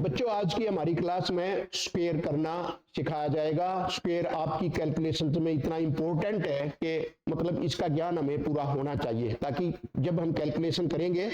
बच्चों आज की हमारी क्लास में स्क्वायर करना सिखाया जाएगा। स्क्वायर आपकी कैलकुलेशन में इतना इंपॉर्टेंट है कि मतलब इसका ज्ञान हमें पूरा होना चाहिए, ताकि जब हम कैलकुलेशन करेंगे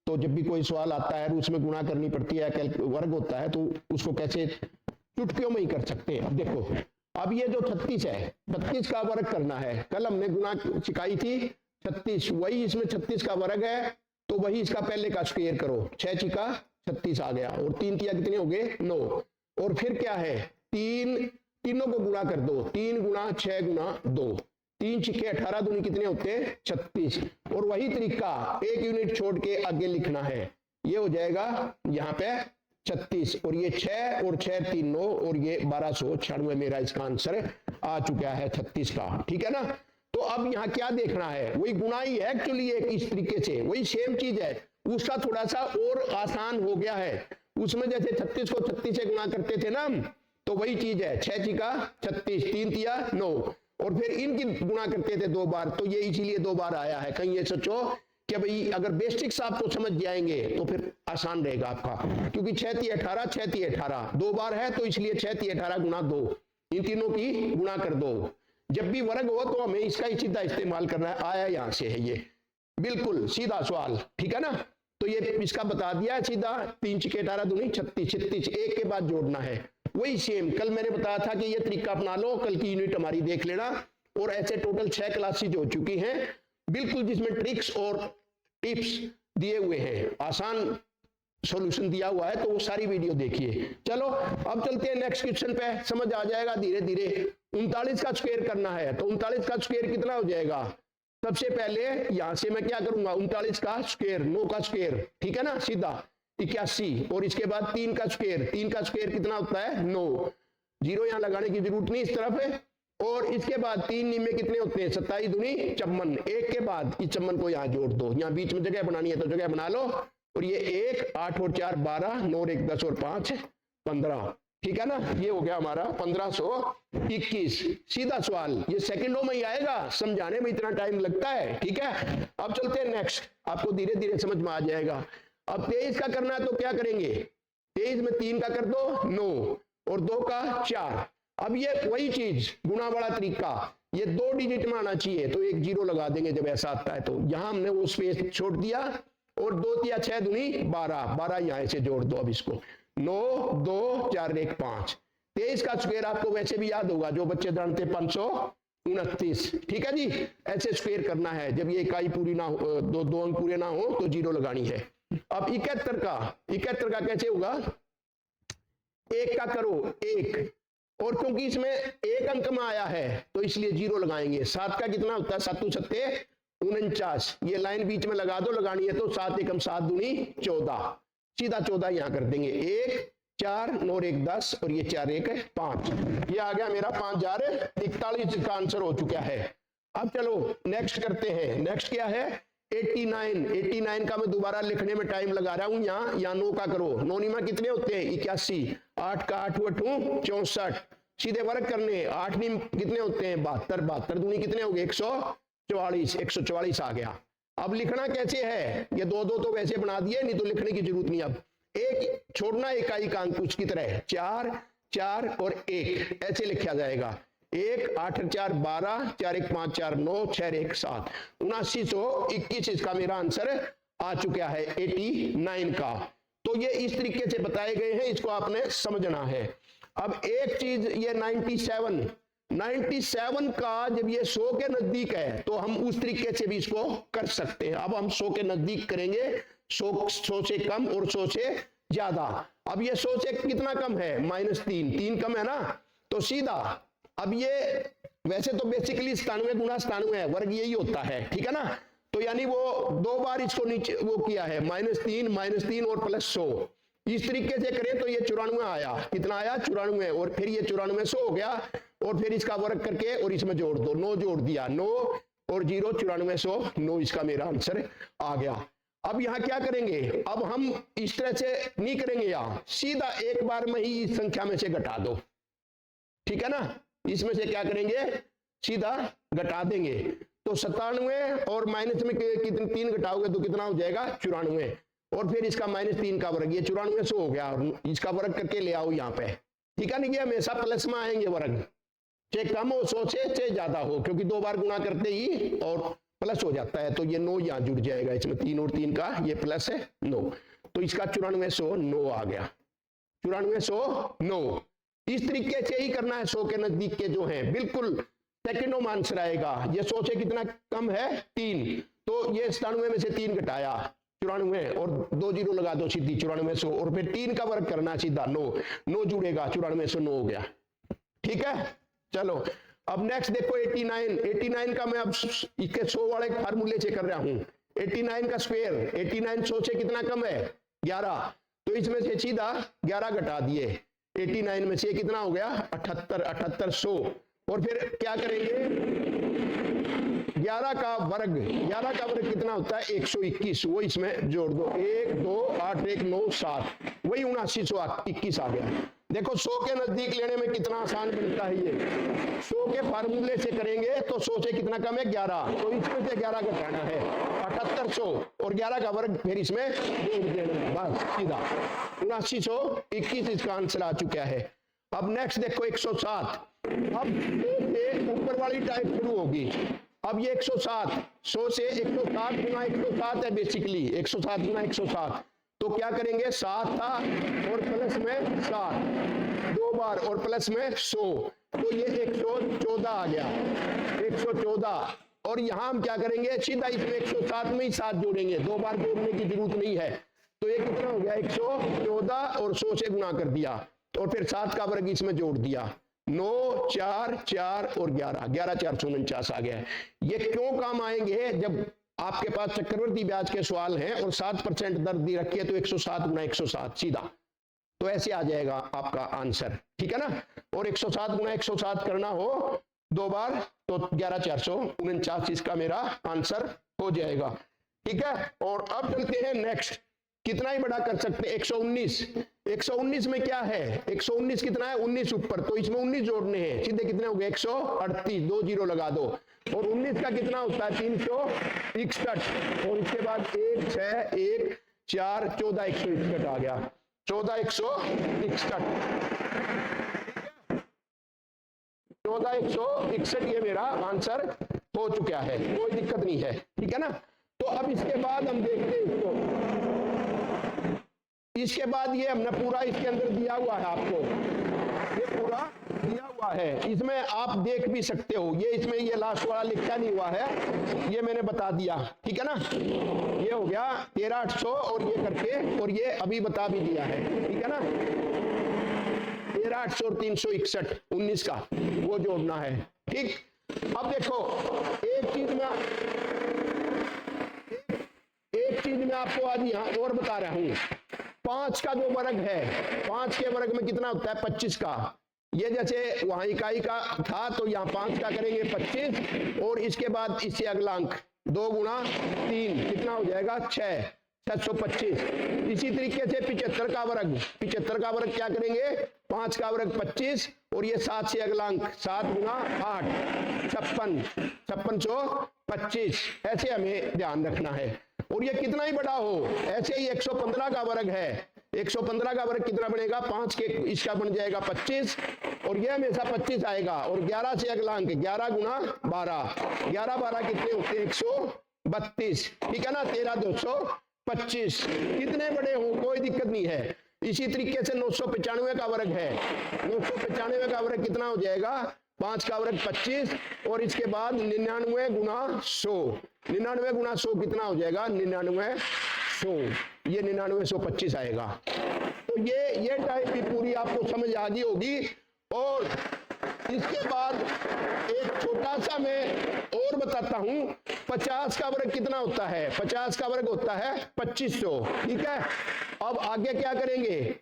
तो जब भी कोई सवाल आता है उसमें गुणा करनी पड़ती है, वर्ग होता है, तो उसको कैसे चुटकियों में ही कर सकते हैं। अब देखो, अब ये जो 36 है, 36 का वर्ग करना है। कल हमने गुणा सिखाई थी 36, वही इसमें 36 का वर्ग है, तो वही इसका पहले का स्क्वायर करो। 6 छिका 36 आ गया, और 3 तिया कितने हो गए 9, और फिर क्या है तीनों को गुणा कर दो, 3 गुणा 6 गुणा 2, 3 छिके 18 दूनी कितने होते हैं 36। और वही तरीका 1 यूनिट छोड़ के आगे लिखना है, ये हो जाएगा यहाँ पे 36, और ये 6 और 6 3 9, और ये 1296 मेरा इसका आंसर आ चुका है 36 का। ठीक है ना। तो अब यहाँ क्या देखना है, वही गुणा ही है एक्चुअली, एक इस तरीके से वही सेम चीज है, उसका थोड़ा सा और आसान हो गया है। उसमें जैसे 36 को 36 से गुणा करते थे ना हम, तो वही चीज है 6 छिका 36, 3 तिया 9, और फिर इनकी गुणा करते थे 2 बार, तो ये इसीलिए 2 बार आया है। कहीं ये सोचो कि भाई अगर बेसिक्स आपको समझ जाएंगे तो फिर आसान रहेगा आपका, क्योंकि 6 तिया 18, 6 तिया 18 2 बार है, तो इसलिए 6 तिया 18 गुणा 2, इन तीनों की गुणा कर दो। जब भी वर्ग हो तो हमें इसका ही सीधा इस्तेमाल करना है, आया यहां से है ये बिल्कुल सीधा सवाल। ठीक है ना। तो ये इसका बता दिया सीधा, 3 छिके 18 दूनी 36, 36 एक के बाद जोड़ना है। वही सेम कल मैंने बताया था कि ये तरीका अपना लो, कल की यूनिट हमारी देख लेना। और ऐसे टोटल 6 क्लासेज हो चुकी हैं बिल्कुल, जिसमें ट्रिक्स और टिप्स दिए हुए हैं, आसान सॉल्यूशन दिया हुआ है, तो वो सारी वीडियो देखिए। चलो अब चलते हैं नेक्स्ट क्वेश्चन पे, समझ आ जाएगा धीरे धीरे। 39 का स्क्वायर करना है, तो 39 का स्क्वायर कितना हो जाएगा। सबसे पहले यहां से मैं क्या करूंगा, 39 का स्क्वायर 9 का स्क्वायर, ठीक है ना, सीधा 81, और इसके बाद 3 का स्क्वायर, 3 का स्क्वायर कितना होता है 9, जीरो यहां लगाने की जरूरत नहीं इस तरफ है। और इसके बाद 3 निम्मे कितने होते हैं 27 दूनी 54, एक के बाद इस 54 को यहाँ जोड़ दो, यहाँ बीच में जगह बनानी है तो जगह बना लो। और ये 1 8 और 4 12, 9 और 1 10 और 5 15, ठीक है ना। ये हो गया हमारा 1521। सीधा सवाल, ये सेकंडों में ही आएगा, समझाने में इतना टाइम लगता है। ठीक है। अब चलते हैं नेक्स्ट, आपको धीरे धीरे समझ में आ जाएगा। अब 23 का करना है तो क्या करेंगे, 23 में 3 का कर दो 9, और 2 का 4। अब ये वही चीज गुणा वाला तरीका, ये 2 डिजिट में आना चाहिए, तो एक जीरो लगा देंगे जब ऐसा आता है। तो यहां हमने वो स्पेस छोड़ दिया, और 2 तिया 6 दूनी 12, 12 यहां से जोड़ दो। अब इसको 9 2 4 1 5, 23 का स्क्वायर आपको वैसे भी याद होगा, जो बच्चे जानते 529। ठीक है जी, ऐसे स्क्वायर करना है। जब ये इकाई पूरी ना हो, दो अंक पूरे ना हो तो जीरो लगानी है। अब 71 का कैसे होगा, 1 का करो 1, और क्योंकि इसमें 1 अंक में आया है तो इसलिए जीरो लगाएंगे। 7 का कितना होता है 7 सत्ते 49, ये लाइन बीच में लगा दो, लगानी है तो 7 एकम 7 दूनी 14, सीधा 14 यहां कर देंगे। 1 4 9 1 10, और ये 4 1 5, ये आ गया मेरा 5041 का आंसर हो चुका है। अब चलो नेक्स्ट करते हैं। नेक्स्ट क्या है 89 का मैं दोबारा लिखने में टाइम लगा रहा हूं। यहाँ 9 का करो, 9 निमा कितने होते हैं 81, 8 का 8 64, सीधे वर्ग करने 8 निम कितने होते हैं 72, 72 दूनी कितने हो गए 144 आ गया। अब लिखना कैसे है, ये 2 2 तो वैसे बना दिए, नहीं तो लिखने की जरूरत नहीं। अब एक छोड़ना इकाई का अंक उसकी तरह, 4 4 और 1 ऐसे लिखा जाएगा। 1 8 4 12, 4 1 5 4 9, 6 1 7, 7921 इसका मेरा आंसर आ चुका है 89 का। तो ये इस तरीके से बताए गए हैं, इसको आपने समझना है। अब एक चीज ये 97 का जब ये 100 के नजदीक है तो हम उस तरीके से भी इसको कर सकते हैं। अब हम 100 के नजदीक करेंगे, 100 से कम और 100 से ज्यादा। अब ये 100 से कितना कम है -3 कम है ना, तो सीधा अब ये वैसे तो बेसिकली 97 गुणा 97 है, वर्ग यही होता है। ठीक है ना। तो यानी वो 2 बार इसको नीचे वो किया है, -3 और +100, इस तरीके से करें तो ये 94 आया। कितना आया 94, और फिर ये 94 100 हो गया, और फिर इसका वर्ग करके और इसमें जोड़ दो, 9 जोड़ दिया, 9 और 0 94 100 9, इसका मेरा आंसर आ गया। अब यहाँ क्या करेंगे, अब हम इस तरह से नहीं करेंगे, यहाँ सीधा एक बार में ही इस संख्या में से घटा दो। ठीक है ना। इसमें से क्या करेंगे सीधा घटा देंगे, तो 97 और माइनस में कितने 3 घटाओगे तो कितना हो जाएगा 94, और फिर इसका -3 का वर्ग, ये 9400 हो गया, और इसका वर्ग करके ले आओ यहाँ पे, ठीक है नहीं, ये हमेशा प्लस में आएंगे वर्ग, चाहे कम हो 100 से चाहे ज्यादा हो, क्योंकि 2 बार गुणा करते ही और प्लस हो जाता है, तो ये 9 यहाँ जुड़ जाएगा, इसमें 3 और 3 का ये प्लस है 9, तो इसका 9409 आ गया, 9409। इस तरीके से ही करना है, 100 के नजदीक के जो हैं बिल्कुल सेकेंडों में आंसर आएगा। ये 100 से कितना कम है 3, तो ये 97 में से 3 घटाया 94 और 2 जीरो लगा दो सीधी 9400, और फिर 3 का वर्ग करना सीधा 9 जुड़ेगा, 9409 हो गया, ठीक है। चलो अब नेक्स्ट देखो 89 का मैं अब इसके 100 वाले फार्मूले से कर रहा हूं। 89 का स्क्वायर, 89 100 से कितना कम है 11, तो इसमें से सीधा 11 घटा दिए, 89 में से कितना हो गया 78 और फिर क्या करेंगे 11 का वर्ग कितना होता है 121, वो इसमें जोड़ दो, 1 2 8 1 9 7, वही 7921 आ गया। देखो 100 के नजदीक लेने में कितना आसान बनता है, ये 100 के फार्मूले से करेंगे तो 100 से कितना कम है 11, तो इसमें से 11 घटाना है 7800 और 11 का वर्ग फिर इसमें जोड़ देना, बस सीधा 7921 इसका आंसर आ चुका है। अब नेक्स्ट देखो 107, अब ऊपर वाली टाइप शुरू होगी। अब ये 107, 100 से 107 गुना 107 है बेसिकली, 107 गुना 107, तो क्या करेंगे 7 था और प्लस में 7 2 बार और प्लस में 100, तो ये 114 आ गया, 114। और यहां हम क्या करेंगे सीधा इसमें 107 में ही 7 जोड़ेंगे, 2 बार जोड़ने की जरूरत नहीं है, तो ये कितना हो गया 114 और 100 से गुना कर दिया और फिर 7 का वर्ग इसमें जोड़ दिया, 9 4 4 और 11 449 आ गया है। ये क्यों काम आएंगे, जब आपके पास चक्रवृद्धि ब्याज के सवाल हैं और 7% दर दी रखी है, तो 107 गुना 107 सीधा, तो ऐसे आ जाएगा आपका आंसर, ठीक है ना। और 107 गुना 107 करना हो 2 बार तो 11449 इसका मेरा आंसर हो जाएगा, ठीक है। और अब चलते हैं नेक्स्ट, कितना ही बड़ा कर सकते हैं 119 में क्या है 119 कितना है 19 ऊपर, तो इसमें 19 जोड़ने हैं, सीधे कितने हो गए 138, 2 जीरो लगा दो, और 19 का कितना होता है 361 और इसके बाद 1 6 1 4 14 161 आ गया, 14 161 ये मेरा आंसर हो चुका है, कोई दिक्कत नहीं है, ठीक है ना। तो अब इसके बाद हम देखते हैं इसके बाद ये हमने पूरा इसके अंदर दिया हुआ है, आपको ये पूरा दिया हुआ है, इसमें आप देख भी सकते हो, ये इसमें ये लास्ट वाला लिखा नहीं हुआ है, ये मैंने बता दिया, ठीक है ना। ये हो गया 13800 और ये करके, और ये अभी बता भी दिया है, ठीक है ना। 13800 और 361 19 का वो जोड़ना है, ठीक। अब देखो एक चीज मैं आपको आज यहाँ और बता रहा हूं, 5 का जो वर्ग है, 5 के वर्ग में कितना होता है 25 का, ये जैसे वहां इकाई का था तो यहाँ 5 का करेंगे 25 और इसके बाद इससे अगला अंक 2 गुना 3 कितना हो जाएगा 625। इसी तरीके से 75 का वर्ग क्या करेंगे 5 का वर्ग 25 और ये 7 से अगला अंक 7 गुना 8 5625, ऐसे हमें ध्यान रखना है। और ये कितना ही बड़ा हो, ऐसे ही 115 का वर्ग है, 115 का वर्ग कितना बनेगा 5 के इसका बन जाएगा 25 और ये हमेशा 25 आएगा, और 11 से अगला अंक 11 गुना 12, 11 12 कितने होते हैं 132, ठीक है ना। 13 225, कितने बड़े हो कोई दिक्कत नहीं है। इसी तरीके से 995 का वर्ग है, 995 का वर्ग कितना हो जाएगा 5 का वर्ग 25 और इसके बाद 99 गुना 100, 99 गुना 100 कितना हो जाएगा 9900, ये 9925 आएगा। तो ये टाइप की पूरी आपको समझ आ गई होगी। और इसके बाद एक छोटा सा मैं और बताता हूं, 50 का वर्ग कितना होता है, 50 का वर्ग होता है 2500, ठीक है। अब आगे क्या करेंगे,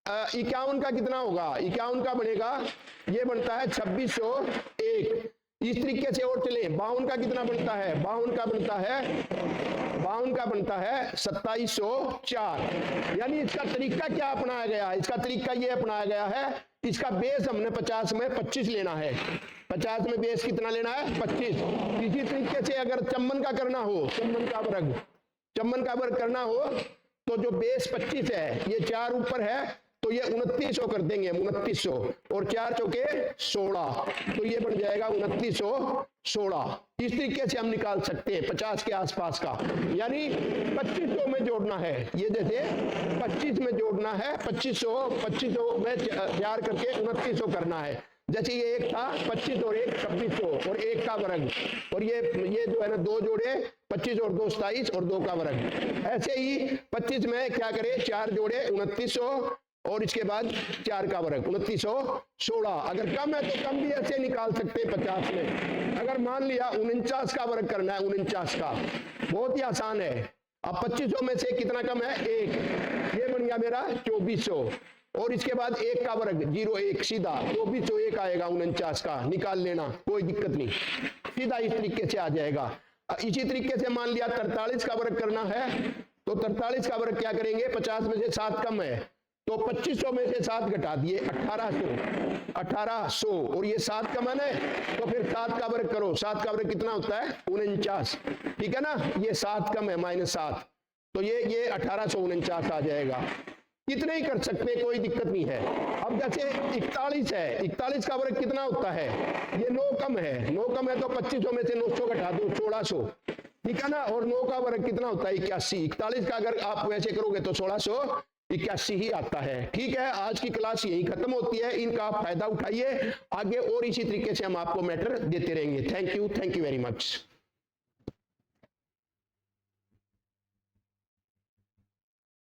51 का कितना होगा, 51 का बनेगा, ये बनता है 2601। इस तरीके से और चले, 52 का कितना बनता है, 52 का बनता है 2704। यानी इसका तरीका क्या अपनाया गया है, इसका तरीका ये अपनाया गया है, इसका बेस हमने 50 में 25 लेना है, 50 में बेस कितना लेना है 25। इसी तरीके से अगर चम्मन का करना हो, चम्मन का वर्ग करना हो तो जो बेस 25 है, ये 4 ऊपर है तो ये 2900 कर देंगे, 2900 और 4 चौके 16, तो ये बन जाएगा 2916। इस तरीके से हम निकाल सकते हैं 50 के आसपास का, यानी 2500 में जोड़ना है। ये जैसे 25 में जोड़ना है, 2500 में 4 करके 2900 करना है। जैसे ये एक था 25 और 1 2600 और 1 का वर्ग, और ये जो है ना 2 जोड़े 25 और 2 27 और 2 का वर्ग। ऐसे ही 25 में क्या करें, 4 जोड़े 2900 और इसके बाद 4 का वर्ग 2916। अगर कम है तो कम भी ऐसे निकाल सकते हैं 50 में। अगर मान लिया 49 का वर्ग करना है, 49 का, बहुत ही आसान है। अब 2500 में से कितना कम है, 1, ये बन गया मेरा 2400 और इसके बाद 1 का वर्ग 01, सीधा 2401 आएगा 49 का, निकाल लेना, कोई दिक्कत नहीं, सीधा इस तरीके से आ जाएगा। इसी तरीके से मान लिया 43 का वर्ग करना है, तो 43 का वर्ग क्या करेंगे, 50 में से 7 कम है तो 2500 में से 7 घटा दिए 1800 और ये 7 का मान है तो फिर 7 का वर्ग करो, 7 का वर्ग कितना होता है, 49, ठीक है ना। ये 7 कम है -7, तो ये 1849 आ जाएगा। कितने ही कर सकते हैं, कोई दिक्कत नहीं है। अब जैसे 41 है, 41 का वर्ग कितना होता है, ये 9 कम है, 9 कम है तो 2500 में से 900 घटा दो 1600, ठीक है ना। और 9 का वर्ग कितना होता है, 81। 41 का अगर आप वैसे करोगे तो 1681 ही आता है। ठीक है, आज की क्लास यही खत्म होती है, इनका आप फायदा उठाइए, आगे और इसी तरीके से हम आपको मैटर देते रहेंगे। Thank you very much.